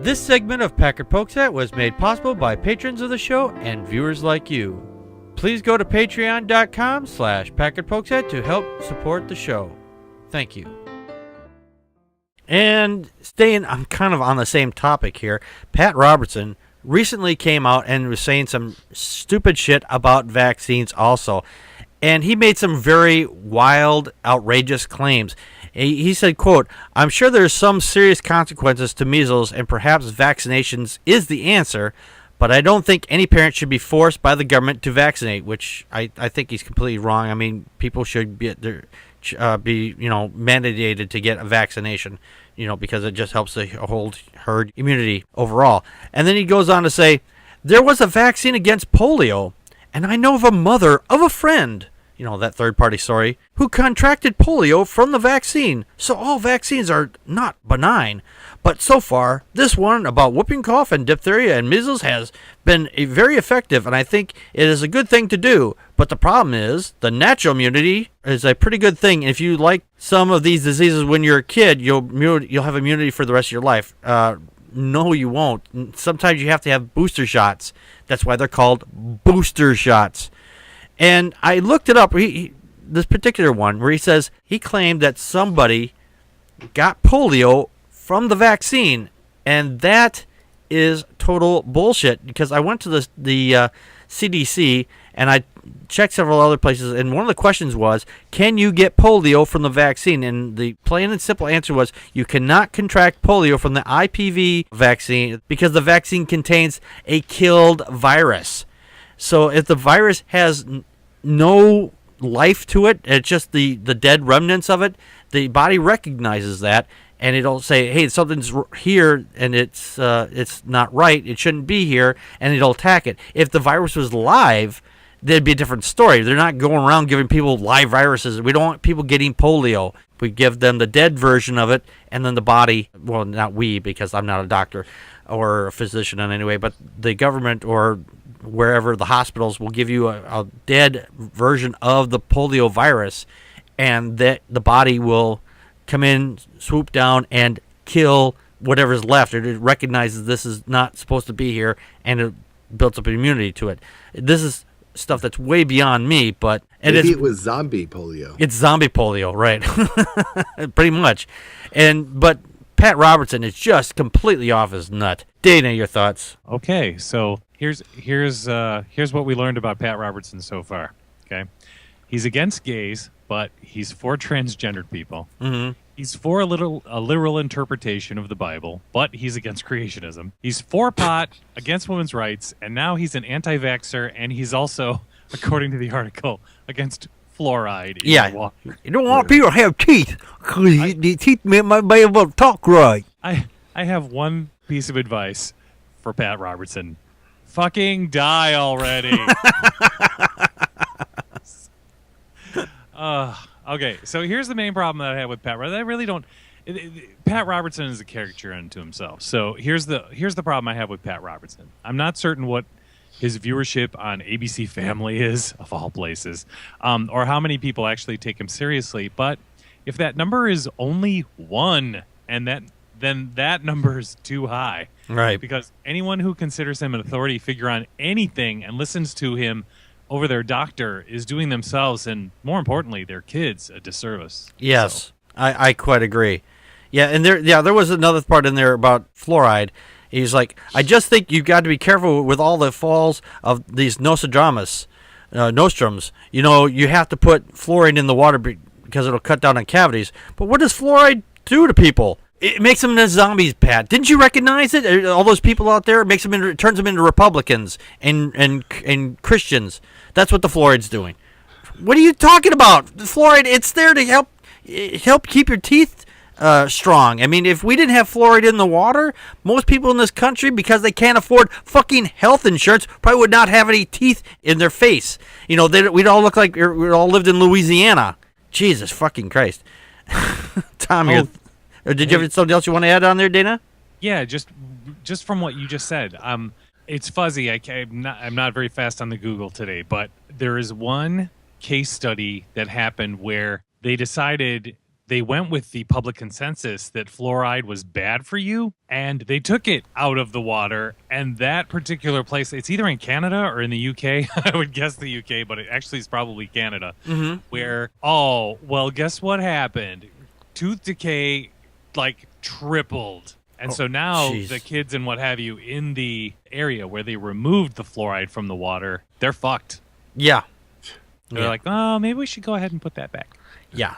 This segment of Packard Pokes At was made possible by patrons of the show and viewers like you. Please go to patreon.com/PackardPokesAt to help support the show. Thank you. And I'm kind of on the same topic here. Pat Robertson recently came out and was saying some stupid shit about vaccines also. And he made some very wild, outrageous claims. He said, quote, "I'm sure there's some serious consequences to measles and perhaps vaccinations is the answer, but I don't think any parent should be forced by the government to vaccinate," which I think he's completely wrong. I mean, people should be mandated to get a vaccination, because it just helps to hold herd immunity overall. And then he goes on to say, "There was a vaccine against polio, and I know of a mother of a friend," that third-party story, "who contracted polio from the vaccine. So all vaccines are not benign. But so far, this one about whooping cough and diphtheria and measles has been very effective, and I think it is a good thing to do. But the problem is, the natural immunity is a pretty good thing. If you like some of these diseases when you're a kid, you'll have immunity for the rest of your life." No, you won't. Sometimes you have to have booster shots. That's why they're called booster shots. And I looked it up, this particular one, where he says he claimed that somebody got polio from the vaccine, and that is total bullshit, because I went to the CDC, and I checked several other places, and one of the questions was, can you get polio from the vaccine? And the plain and simple answer was, you cannot contract polio from the IPV vaccine because the vaccine contains a killed virus. So if the virus has no life to it, it's just the dead remnants of it, the body recognizes that, and it'll say, hey, something's here, and it's not right, it shouldn't be here, and it'll attack it. If the virus was live, there'd be a different story. They're not going around giving people live viruses. We don't want people getting polio. We give them the dead version of it, and then the body, well, not we, because I'm not a doctor or a physician in any way, but the government or wherever, the hospitals will give you a dead version of the polio virus, and that the body will come in, swoop down, and kill whatever's left. It recognizes this is not supposed to be here, and it builds up immunity to it. This is stuff that's way beyond me, but maybe it was zombie polio. It's zombie polio, right? Pretty much. But Pat Robertson is just completely off his nut. Dana, your thoughts? Okay, so here's what we learned about Pat Robertson so far. Okay, he's against gays, but he's for transgendered people. Mm-hmm. He's for a literal interpretation of the Bible, but he's against creationism. He's for pot, against women's rights, and now he's an anti-vaxxer, and he's also, according to the article, against fluoride in water. You don't want people to have teeth, because the teeth might be able to talk right. I have one piece of advice for Pat Robertson. Fucking die already. Okay, so here's the main problem that I have with Pat. I really don't. Pat Robertson is a caricature unto himself. So here's the problem I have with Pat Robertson. I'm not certain what his viewership on ABC Family is, of all places, or how many people actually take him seriously. But if that number is only 1, then that number is too high. Right. Because anyone who considers him an authority figure on anything and listens to him over their doctor is doing themselves, and more importantly, their kids, a disservice. Yes, so. I quite agree. Yeah, and there was another part in there about fluoride. He's like, I just think you've got to be careful with all the falls of these nostrums. You have to put fluoride in the water because it'll cut down on cavities. But what does fluoride do to people? It makes them into zombies, Pat. Didn't you recognize it? All those people out there, it turns them into Republicans and Christians. That's what the fluoride's doing. What are you talking about? The fluoride, it's there to help keep your teeth strong. I mean, if we didn't have fluoride in the water, most people in this country, because they can't afford fucking health insurance, probably would not have any teeth in their face. We'd all look like we all lived in Louisiana. Jesus fucking Christ. Tom, did you have something else you want to add on there, Dana? Yeah, just from what you just said. It's fuzzy. I'm not very fast on the Google today, but there is one case study that happened where they decided they went with the public consensus that fluoride was bad for you, and they took it out of the water. And that particular place, it's either in Canada or in the UK. I would guess the UK, but it actually is probably Canada, where, oh, well, guess what happened? Tooth decay, like, tripled. And so now the kids and what have you in the area where they removed the fluoride from the water, they're fucked. Yeah. They're like, oh, maybe we should go ahead and put that back. Yeah,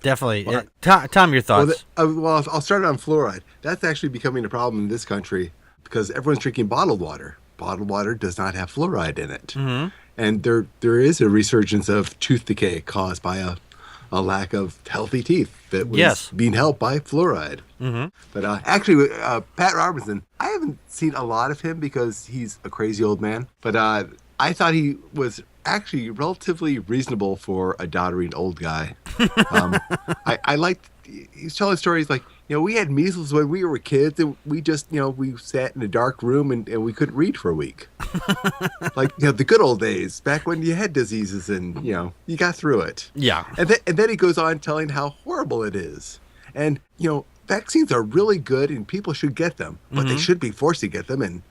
definitely. Tom, your thoughts? Well, I'll start on fluoride. That's actually becoming a problem in this country because everyone's drinking bottled water. Bottled water does not have fluoride in it. And there is a resurgence of tooth decay caused by a lack of healthy teeth that was being helped by fluoride. But actually, Pat Robertson, I haven't seen a lot of him because he's a crazy old man. But I thought he was actually relatively reasonable for a doddering old guy. I liked, he's telling stories like, we had measles when we were kids and we just, we sat in a dark room and we couldn't read for a week. Like, the good old days back when you had diseases and, you got through it. Yeah. And then he goes on telling how horrible it is. And, vaccines are really good and people should get them, but they should be forced to get them. And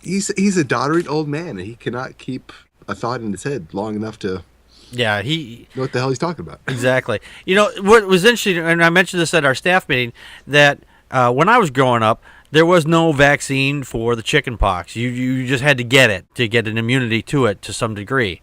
he's a doddering old man and he cannot keep a thought in his head long enough to he know what the hell he's talking about. Exactly. What was interesting, and I mentioned this at our staff meeting, that when I was growing up, there was no vaccine for the chicken pox. You just had to get it to get an immunity to it to some degree.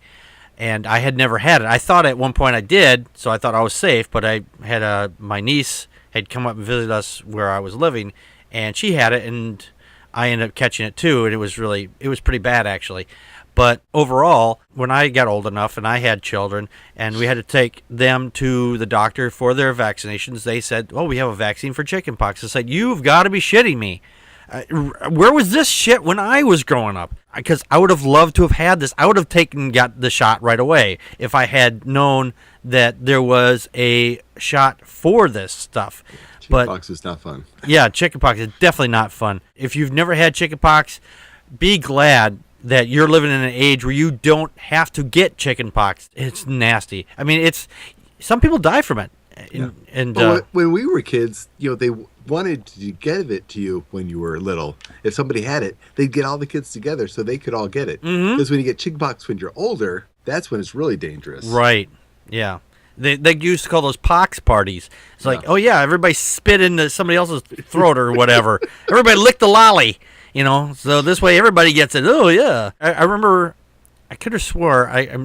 And I had never had it. I thought at one point I did, so I thought I was safe, but I had my niece had come up and visit us where I was living, and she had it, and I ended up catching it too, and it was pretty bad actually. But overall, when I got old enough and I had children and we had to take them to the doctor for their vaccinations, they said, we have a vaccine for chickenpox. I said, you've got to be shitting me. Where was this shit when I was growing up? Because I would have loved to have had this. I would have got the shot right away if I had known that there was a shot for this stuff. Chickenpox is not fun. Yeah, chickenpox is definitely not fun. If you've never had chickenpox, be glad that you're living in an age where you don't have to get chickenpox. It's nasty. I mean, some people die from it. When we were kids, they wanted to give it to you when you were little. If somebody had it, they'd get all the kids together so they could all get it. Because when you get chickenpox when you're older, that's when it's really dangerous. Right. Yeah. They used to call those pox parties. It's like, everybody spit into somebody else's throat or whatever. Everybody lick the lolly. So this way everybody gets it. Oh, yeah. I remember, I could have swore, I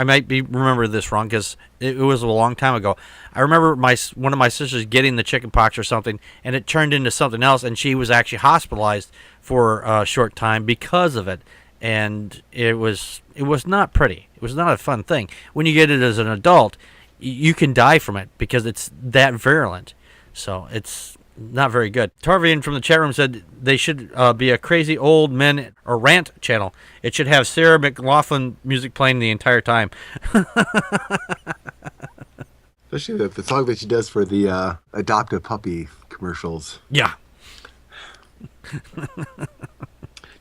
might remember this wrong because it was a long time ago. I remember one of my sisters getting the chicken pox or something, and it turned into something else, and she was actually hospitalized for a short time because of it. And it was not pretty. It was not a fun thing. When you get it as an adult, you can die from it because it's that virulent. So it's not very good. Tarvian from the chat room said they should be a crazy old men or rant channel. It should have Sarah McLachlan music playing the entire time. Especially the song that she does for the adopt a puppy commercials. Yeah.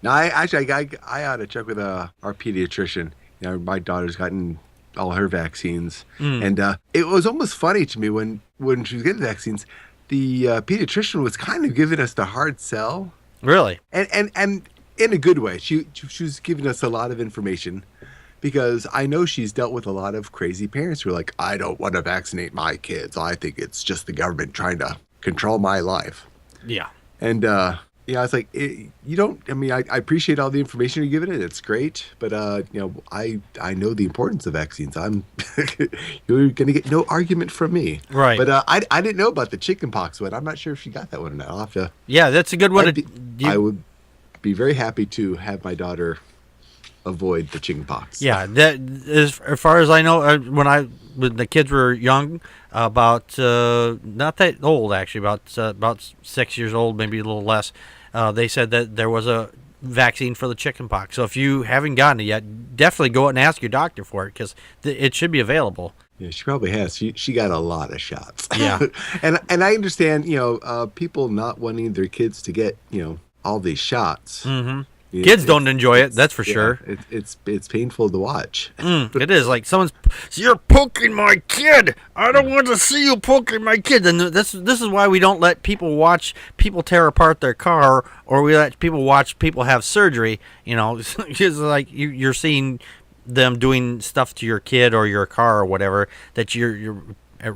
Now, I ought to check with our pediatrician. My daughter's gotten all her vaccines, and it was almost funny to me when she was getting vaccines. The pediatrician was kind of giving us the hard sell. Really? And in a good way. She was giving us a lot of information because I know she's dealt with a lot of crazy parents who are like, I don't want to vaccinate my kids. I think it's just the government trying to control my life. Yeah. And, it's like, I appreciate all the information you're giving it. It's great. But, I know the importance of vaccines. You're going to get no argument from me. Right. But I didn't know about the chickenpox one. I'm not sure if she got that one or not. I'll have to. Yeah, that's a good one. I would be very happy to have my daughter avoid the chickenpox. Yeah, that as far as I know, when the kids were young, about not that old actually, about 6 years old, maybe a little less. They said that there was a vaccine for the chickenpox. So if you haven't gotten it yet, definitely go out and ask your doctor for it because it should be available. Yeah, she probably has. She got a lot of shots. Yeah, and I understand, people not wanting their kids to get, all these shots. Mm-hmm. Kids don't enjoy it, that's for sure. It's painful to watch. It is like you're poking my kid. I don't want to see you poking my kid. And this is why we don't let people watch people tear apart their car, or we let people watch people have surgery. Because like you're seeing them doing stuff to your kid or your car or whatever that you're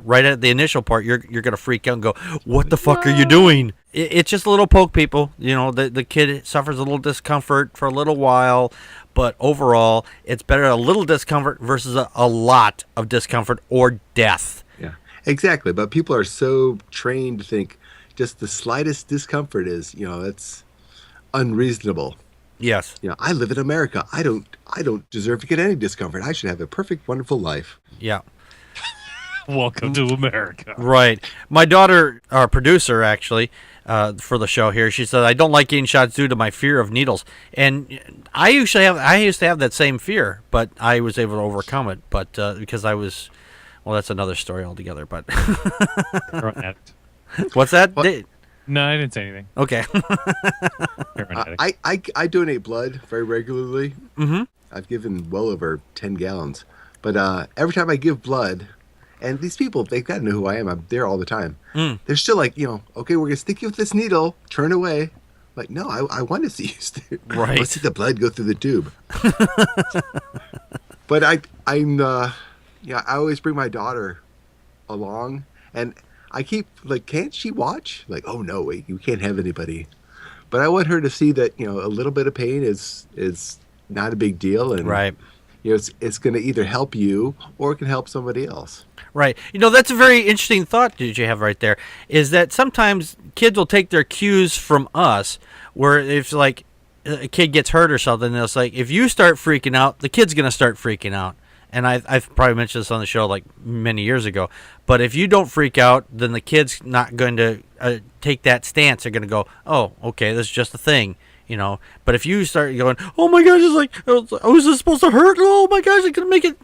right at the initial part, you're gonna freak out and go, "What the fuck are you doing?" It's just a little poke, people. The kid suffers a little discomfort for a little while, but overall, it's better a little discomfort versus a lot of discomfort or death. Yeah, exactly. But people are so trained to think just the slightest discomfort is, that's unreasonable. Yes. I live in America. I don't deserve to get any discomfort. I should have a perfect, wonderful life. Yeah. Welcome to America. Right. My daughter, our producer, actually, for the show here, she said, "I don't like getting shots due to my fear of needles." And I used to have that same fear, but I was able to overcome it. But because I was, well, that's another story altogether. But what's that? No, I didn't say anything. Okay. I donate blood very regularly. Mm-hmm. I've given well over 10 gallons. But every time I give blood, and these people, they've got to know who I am. I'm there all the time. They're still like, okay, we're going to stick you with this needle. Turn away. Like, no, I want to see you. Right. Let's see the blood go through the tube. But I always bring my daughter along. And I keep, like, can't she watch? Like, oh, no, wait, you can't have anybody. But I want her to see that, a little bit of pain is not a big deal. And, right. It's going to either help you or it can help somebody else. Right. That's a very interesting thought that you have right there, is that sometimes kids will take their cues from us, where if, like, a kid gets hurt or something, it's like, if you start freaking out, the kid's going to start freaking out. And I've probably mentioned this on the show like many years ago. But if you don't freak out, then the kid's not going to take that stance. They're going to go, "Oh, okay, this is just a thing." But if you start going, "Oh my gosh, it's like, oh, is this supposed to hurt? Oh my gosh, it's going to make it,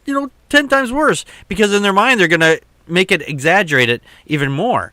10 times worse." Because in their mind, they're going to make it exaggerate it even more.